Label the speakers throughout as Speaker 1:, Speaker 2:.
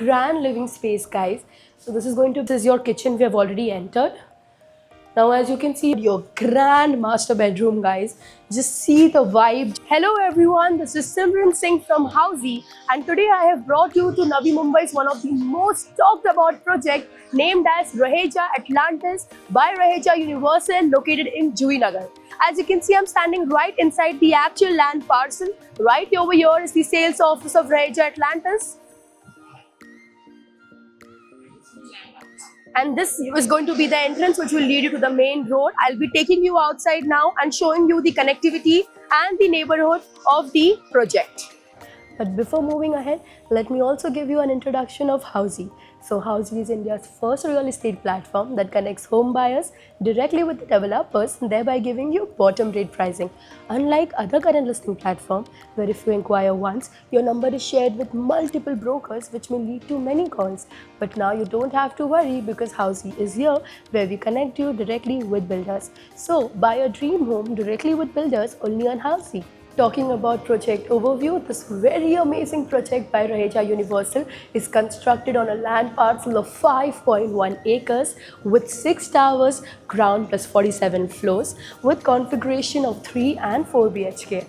Speaker 1: grand living space, guys. So this is your kitchen. We have already entered. Now, as you can see, your grand master bedroom, guys. Just see the vibe. Hello, everyone. This is Simran Singh from Housey, and today I have brought you to Navi Mumbai's one of the most talked about project named as Raheja Atlantis by Raheja Universal, located in Juinagar. As you can see, I'm standing right inside the actual land parcel. Right over here is the sales office of Raheja Atlantis. And this is going to be the entrance which will lead you to the main road. I'll be taking you outside now and showing you the connectivity and the neighborhood of the project. But before moving ahead, let me also give you an introduction of Housey. So Housey is India's first real estate platform that connects home buyers directly with the developers, thereby giving you bottom rate pricing. Unlike other current listing platforms, where if you inquire once, your number is shared with multiple brokers, which may lead to many calls. But now you don't have to worry, because Housey is here, where we connect you directly with builders. So buy a dream home directly with builders only on Housey. Talking about project overview, this very amazing project by Raheja Universal is constructed on a land parcel of 5.1 acres with 6 towers, ground plus 47 floors, with configuration of 3 and 4 BHK.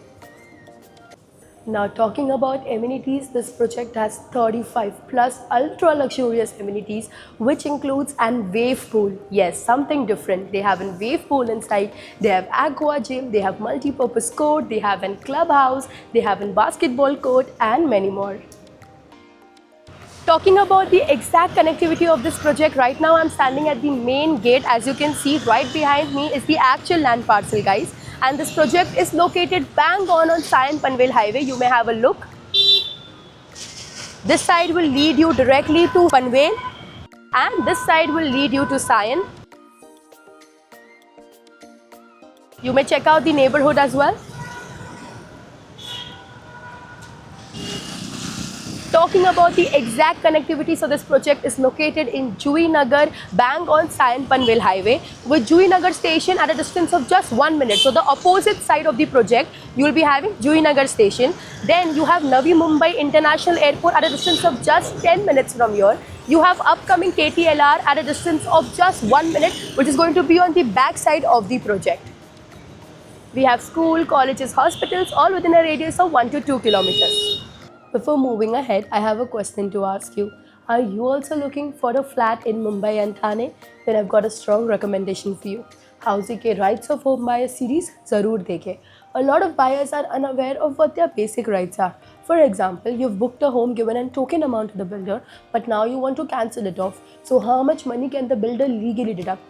Speaker 1: Now, talking about amenities, this project has 35 plus ultra luxurious amenities, which includes an wave pool. Yes, something different. They have a wave pool inside. They have aqua gym. They have multi-purpose court. They have a clubhouse. They have a basketball court and many more. Talking about the exact connectivity of this project, right now I'm standing at the main gate. As you can see, right behind me is the actual land parcel, guys. And this project is located bang on Sion Panvel Highway. You may have a look. This side will lead you directly to Panvel, and this side will lead you to Sion. You may check out the neighborhood as well. Talking about the exact connectivity, so this project is located in Juinagar, bang on Sion Panvel Highway, with Juinagar station at a distance of just 1 minute. So the opposite side of the project, you will be having Juinagar station. Then you have Navi Mumbai International Airport at a distance of just 10 minutes from here. You have upcoming KTLR at a distance of just 1 minute, which is going to be on the back side of the project. We have school, colleges, hospitals, all within a radius of 1 to 2 kilometers. Before moving ahead, I have a question to ask you. Are you also looking for a flat in Mumbai and Thane? Then I've got a strong recommendation for you. Housey के Rights of Home Buyer series ज़रूर देखें. A lot of buyers are unaware of what their basic rights are. For example, you've booked a home, given a token amount to the builder, but now you want to cancel it off. So how much money can the builder legally deduct?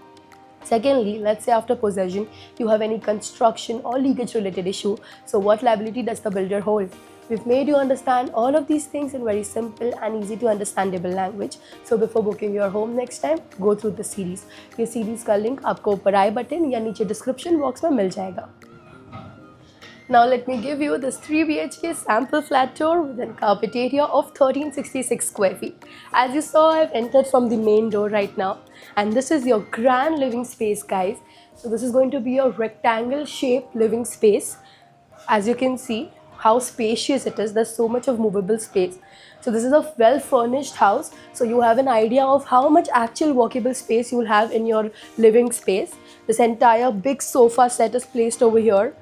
Speaker 1: Secondly, let's say after possession, you have any construction or leakage related issue. So what liability does the builder hold? We've made you understand all of these things in very simple and easy to understandable language. So before booking your home next time, go through the series. ये series का link आपको ऊपर आई button या नीचे description box में मिल जाएगा. Now let me give you this 3 BHK sample flat tour with a carpet area of 1366 square feet. As you saw, I've entered from the main door right now, and this is your grand living space, guys. So this is going to be a rectangle shaped living space. As you can see how spacious it is, there's so much of movable space. So this is a well furnished house, so you have an idea of how much actual walkable space you will have in your living space. This entire big sofa set is placed over here.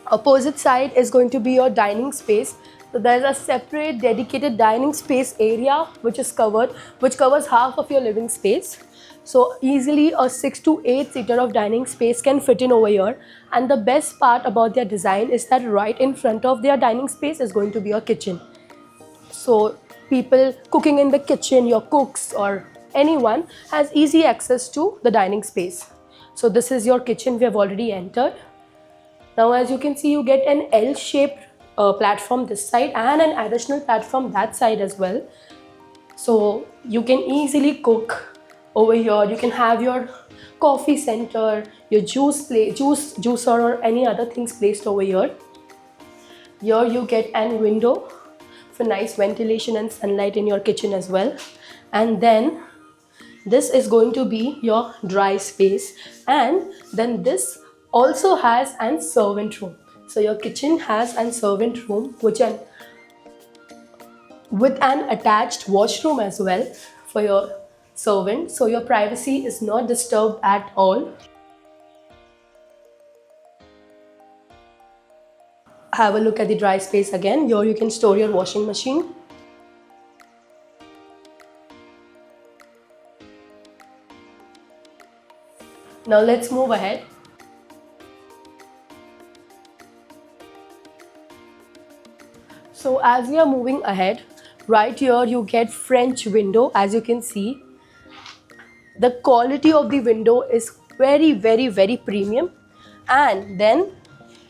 Speaker 1: Opposite side is going to be your dining space. So there's a separate dedicated dining space area which covers half of your living space. So easily a 6 to 8 seater of dining space can fit in over here. And the best part about their design is that right in front of their dining space is going to be a kitchen. So people cooking in the kitchen, your cooks or anyone, has easy access to the dining space. So this is your kitchen. We have already entered. Now, as you can see, you get an L-shaped platform this side and an additional platform that side as well. So you can easily cook over here. You can have your coffee center, your juicer or any other things placed over here. Here you get an window for nice ventilation and sunlight in your kitchen as well. And then this is going to be your dry space, and then this also has an servant room. So your kitchen has an servant room, which with an attached washroom as well for your servant, so your privacy is not disturbed at all. Have a look at the dry space again. Here you can store your washing machine. Now let's move ahead. So as we are moving ahead, right here you get French window. As you can see, the quality of the window is very premium, and then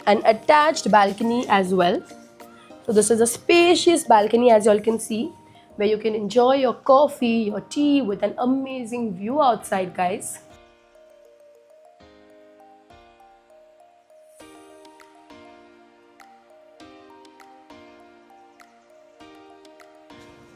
Speaker 1: an attached balcony as well. So this is a spacious balcony, as you all can see, where you can enjoy your coffee, your tea with an amazing view outside, guys.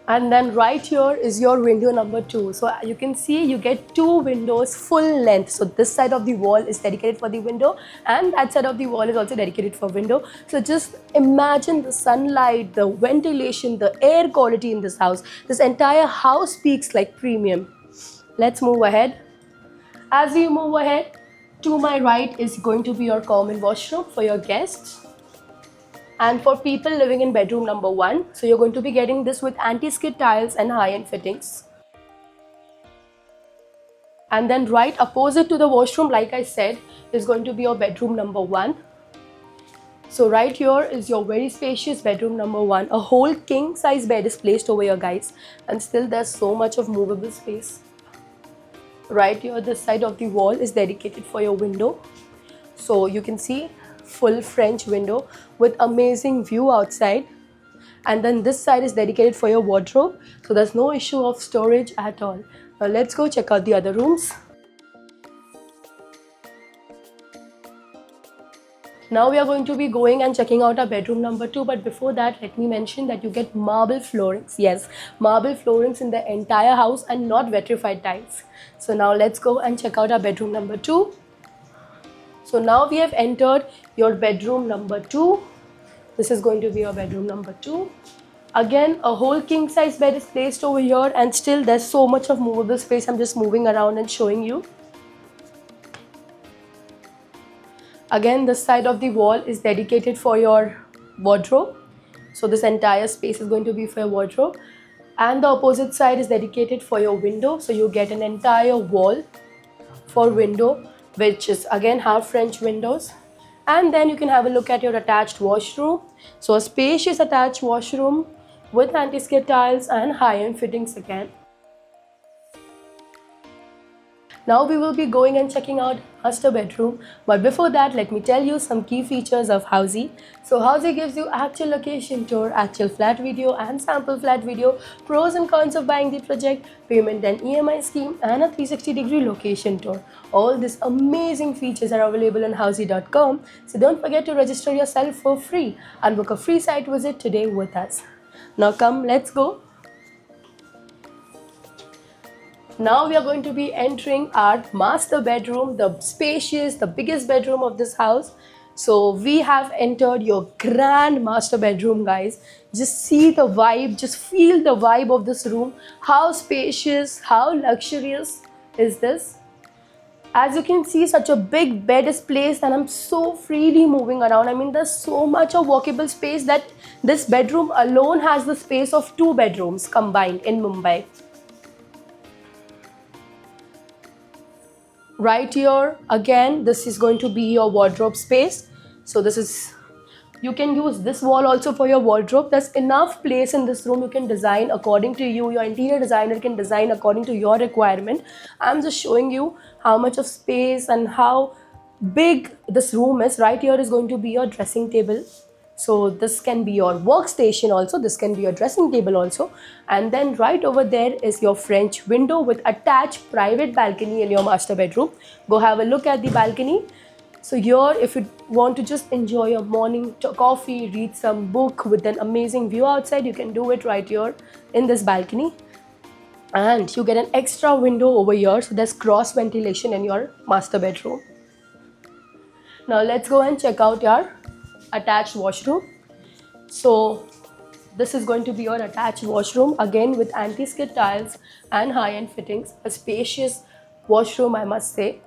Speaker 1: And then right here is your window number 2. So you can see you get 2 windows full length. So this side of the wall is dedicated for the window, and that side of the wall is also dedicated for window. So just imagine the sunlight, the ventilation, the air quality in this house. This entire house speaks like premium. Let's move ahead. As we move ahead, to my right is going to be your common washroom for your guests. And for people living in bedroom number 1, so you're going to be getting this with anti-skid tiles and high-end fittings. And then right opposite to the washroom, like I said, is going to be your bedroom number 1. So right here is your very spacious bedroom number 1. A whole king size bed is placed over here, guys, and still there's so much of movable space. Right here, this side of the wall is dedicated for your window. So you can see full French window with amazing view outside, and then this side is dedicated for your wardrobe, so there's no issue of storage at all. Now let's go check out the other rooms. Now we are going to be going and checking out our bedroom number 2, but before that let me mention that you get marble floorings. Yes, marble floorings in the entire house and not vitrified tiles. So now let's go and check out our bedroom number 2. So now we have entered your bedroom number 2. This is going to be your bedroom number 2. Again, a whole king size bed is placed over here, and still there's so much of movable space. I'm just moving around and showing you. Again, this side of the wall is dedicated for your wardrobe. So this entire space is going to be for your wardrobe. And the opposite side is dedicated for your window. So you get an entire wall for window, which is again half French windows. And then you can have a look at your attached washroom. So a spacious attached washroom with anti-skid tiles and high-end fittings again. Now we will be going and checking out master bedroom, but before that let me tell you some key features of Housey. So Housey gives you actual location tour, actual flat video and sample flat video, pros and cons of buying the project, payment and EMI scheme, and a 360-degree location tour. All these amazing features are available on Housey.com, so don't forget to register yourself for free and book a free site visit today with us. Now come, let's go. Now we are going to be entering our master bedroom, the spacious, the biggest bedroom of this house. So we have entered your grand master bedroom, guys. Just see the vibe, just feel the vibe of this room. How spacious, how luxurious is this? As you can see, such a big bed is placed and I'm so freely moving around. I mean, there's so much of walkable space that this bedroom alone has the space of 2 bedrooms combined in Mumbai. Right here, again, this is going to be your wardrobe space. So this is, you can use this wall also for your wardrobe. There's enough place in this room. You can design according to you. Your interior designer can design according to your requirement. I'm just showing you how much of space and how big this room is. Right here is going to be your dressing table. So this can be your workstation also, this can be your dressing table also. And then right over there is your French window with attached private balcony in your master bedroom. Go have a look at the balcony. So here, if you want to just enjoy your morning coffee, read some book with an amazing view outside, you can do it right here in this balcony. And you get an extra window over here, so there's cross ventilation in your master bedroom. Now let's go and check out your attached washroom. So This is going to be your attached washroom, again with anti-skid tiles and high-end fittings. A spacious washroom, I must say.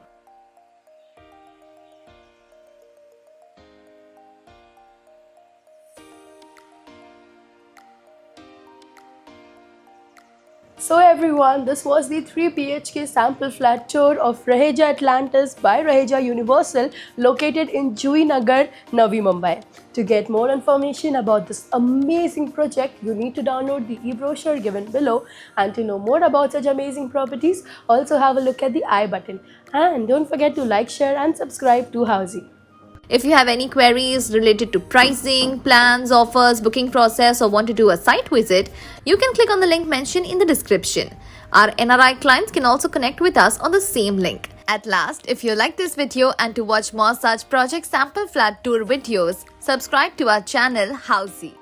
Speaker 1: So everyone, this was the 3 BHK sample flat tour of Raheja Atlantis by Raheja Universal, located in Juhi Nagar, Navi Mumbai. To get more information about this amazing project, you need to download the e-brochure given below. And to know more about such amazing properties, also have a look at the I button. And don't forget to like, share and subscribe to Housey.
Speaker 2: If you have any queries related to pricing, plans, offers, booking process, or want to do a site visit, you can click on the link mentioned in the description. Our NRI clients can also connect with us on the same link. At last, if you like this video and to watch more such project sample flat tour videos, subscribe to our channel Housey.